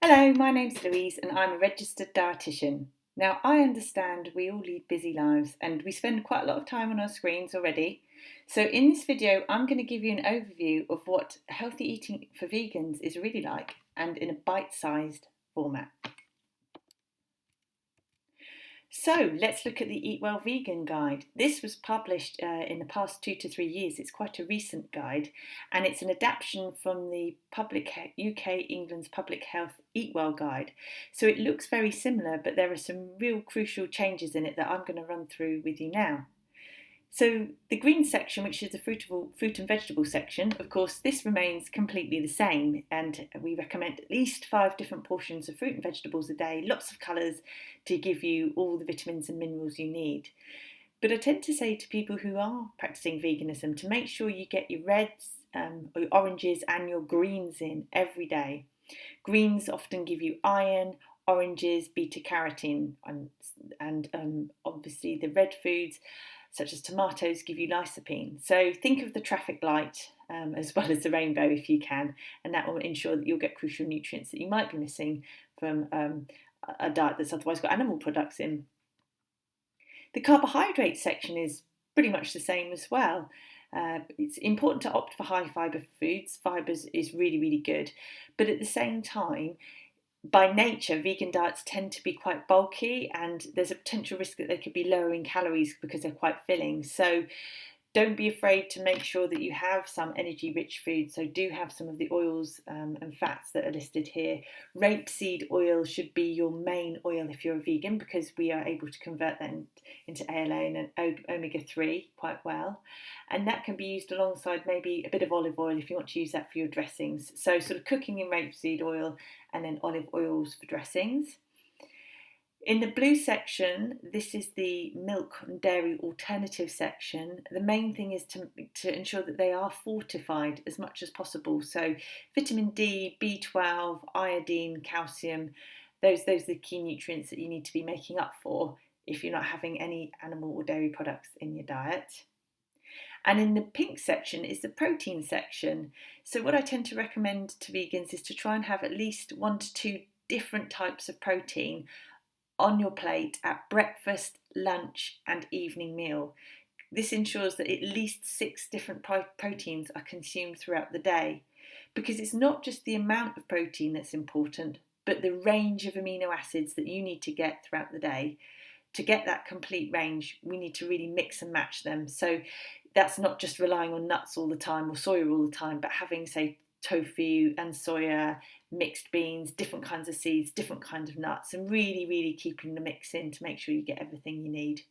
Hello, my name's Louise and I'm a registered dietitian. Now, I understand we all lead busy lives and we spend quite a lot of time on our screens already. So, in this video, I'm going to give you an overview of what healthy eating for vegans is really like and in a bite sized format. So let's look at the Eat Well Vegan Guide. This was published in the past 2 to 3 years. It's quite a recent guide, and it's an adaptation from the UK England's Public Health Eat Well Guide. So it looks very similar, but there are some real crucial changes in it that I'm going to run through with you now. So the green section, which is the fruit and vegetable section, of course, this remains completely the same, and we recommend at least 5 different portions of fruit and vegetables a day, lots of colours to give you all the vitamins and minerals you need. But I tend to say to people who are practicing veganism to make sure you get your reds, your oranges, and your greens in every day. Greens often give you iron, oranges, beta carotene, and obviously the red foods such as tomatoes give you lycopene. So think of the traffic light as well as the rainbow if you can, and that will ensure that you'll get crucial nutrients that you might be missing from a diet that's otherwise got animal products in. The carbohydrate section is pretty much the same as well. It's important to opt for high fibre foods. Fibres is really, really good. But at the same time, by nature, vegan diets tend to be quite bulky and there's a potential risk that they could be lower in calories because they're quite filling. So don't be afraid to make sure that you have some energy rich foods. So do have some of the oils and fats that are listed here. Rapeseed oil should be your main oil if you're a vegan, because we are able to convert that into ALA and omega-3 quite well. And that can be used alongside maybe a bit of olive oil if you want to use that for your dressings. So sort of cooking in rapeseed oil and then olive oils for dressings. In the blue section, this is the milk and dairy alternative section. The main thing is to ensure that they are fortified as much as possible. So vitamin D, B12, iodine, calcium, those are the key nutrients that you need to be making up for if you're not having any animal or dairy products in your diet. And in the pink section is the protein section. So what I tend to recommend to vegans is to try and have at least 1 to 2 different types of protein on your plate at breakfast, lunch, and evening meal. This ensures that at least 6 different proteins are consumed throughout the day, because it's not just the amount of protein that's important, but the range of amino acids that you need to get throughout the day. To get that complete range, we need to really mix and match them. So that's not just relying on nuts all the time or soya all the time, but having, say, tofu and soya, mixed beans, different kinds of seeds, different kinds of nuts, and really, really keeping the mix in to make sure you get everything you need.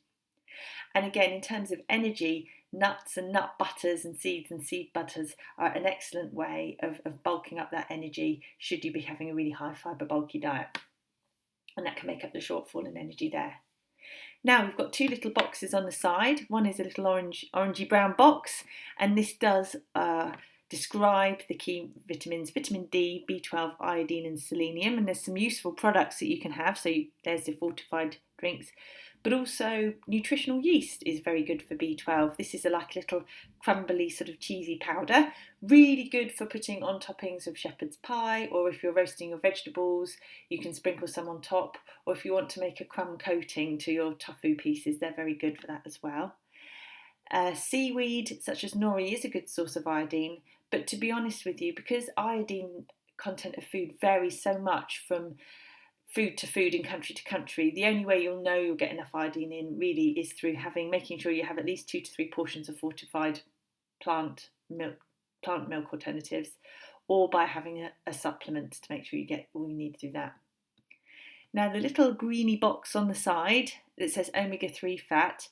And again, in terms of energy, nuts and nut butters and seed butters are an excellent way of bulking up that energy should you be having a really high fibre bulky diet. And that can make up the shortfall in energy there. Now we've got 2 little boxes on the side. One is a little orangey brown box, and this does describe the key vitamins: vitamin D, B12, iodine and selenium, and there's some useful products that you can have. So there's the fortified drinks, but also nutritional yeast is very good for B12. This is like a little crumbly sort of cheesy powder, really good for putting on toppings of shepherd's pie, or if you're roasting your vegetables you can sprinkle some on top, or if you want to make a crumb coating to your tofu pieces, they're very good for that as well. Seaweed such as nori is a good source of iodine, but to be honest with you, because iodine content of food varies so much from food to food and country to country, the only way you'll know you'll get enough iodine in really is through making sure you have at least 2 to 3 portions of fortified plant milk alternatives, or by having a supplement to make sure you get all you need through that. Now the little greeny box on the side that says omega-3 fat,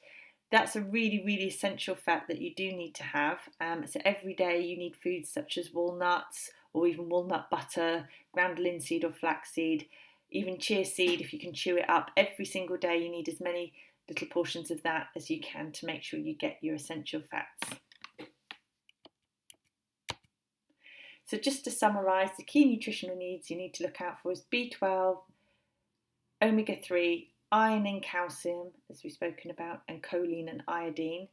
that's a really, really essential fat that you do need to have. So every day you need foods such as walnuts or even walnut butter, ground linseed or flaxseed, even chia seed if you can chew it up. Every single day you need as many little portions of that as you can to make sure you get your essential fats. So just to summarise, the key nutritional needs you need to look out for is B12, omega-3, iron and calcium, as we've spoken about, and choline and iodine.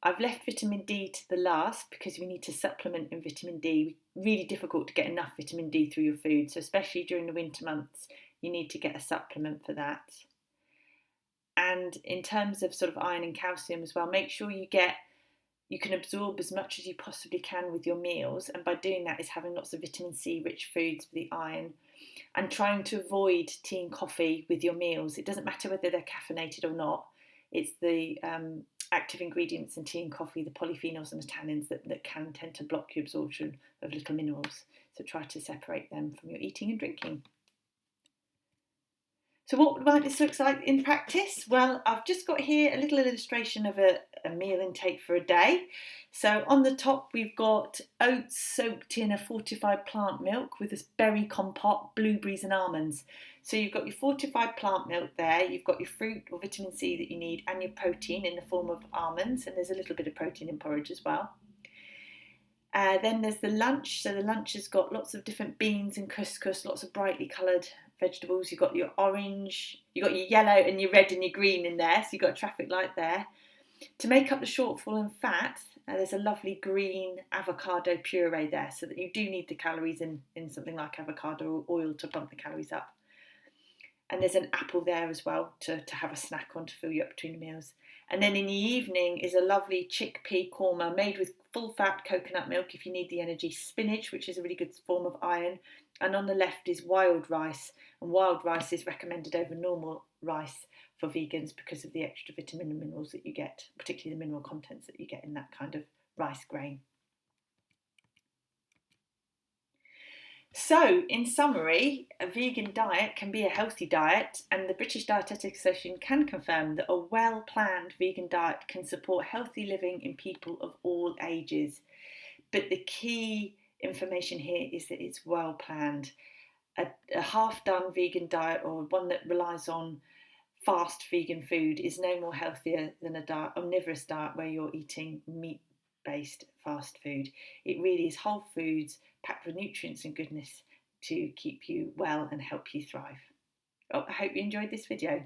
I've left vitamin D to the last because we need to supplement in vitamin D. Really difficult to get enough vitamin D through your food, so especially during the winter months, you need to get a supplement for that. And in terms of sort of iron and calcium as well, make sure you can absorb as much as you possibly can with your meals, and by doing that is having lots of vitamin C rich foods for the iron, and trying to avoid tea and coffee with your meals. It doesn't matter whether they're caffeinated or not, it's the active ingredients in tea and coffee, the polyphenols and the tannins that can tend to block your absorption of little minerals. So try to separate them from your eating and drinking. So what might this look like in practice? Well, I've just got here a little illustration of a meal intake for a day. So on the top we've got oats soaked in a fortified plant milk with this berry compote, blueberries and almonds. So you've got your fortified plant milk there, you've got your fruit or vitamin C that you need, and your protein in the form of almonds, and there's a little bit of protein in porridge as well. Then there's the lunch. So the lunch has got lots of different beans and couscous, lots of brightly coloured vegetables. You've got your orange, you've got your yellow and your red and your green in there. So you've got a traffic light there. To make up the shortfall in fat, there's a lovely green avocado puree there, so that you do need the calories in something like avocado oil to bump the calories up. And there's an apple there as well to have a snack on to fill you up between meals. And then in the evening is a lovely chickpea korma made with full fat coconut milk if you need the energy, spinach, which is a really good form of iron, and on the left is wild rice, and wild rice is recommended over normal rice for vegans because of the extra vitamin and minerals that you get, particularly the mineral contents that you get in that kind of rice grain. So, in summary, a vegan diet can be a healthy diet, and the British Dietetic Association can confirm that a well-planned vegan diet can support healthy living in people of all ages. But the key information here is that it's well-planned. A half-done vegan diet, or one that relies on fast vegan food, is no more healthier than a omnivorous diet where you're eating meat-based fast food. It really is whole foods packed with nutrients and goodness to keep you well and help you thrive. I hope you enjoyed this video.